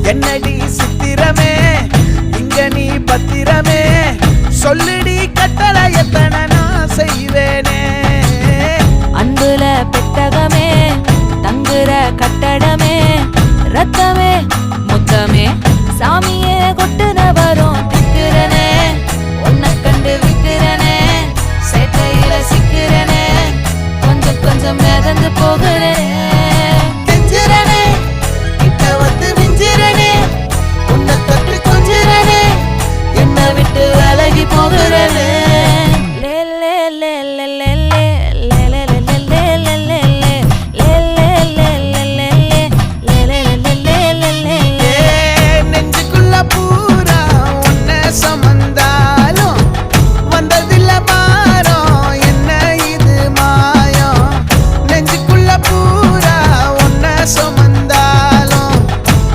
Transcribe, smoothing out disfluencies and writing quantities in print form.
என்னடி சித்திரமே இங்க நீ பத்திரமே சொல்லுடி கட்டளை எத்தனை நான் செய்வேனே அன்புல பெட்டகமே தங்குற கட்டடமே ரத்தமே முத்தமே சாமியே கொட்டுன வரும் திக்கிறனே உன்னை கண்டு விக்கிறனே சேட்டையில சிக்கிறனே கொஞ்சம் கொஞ்சம் மிதந்து போகுற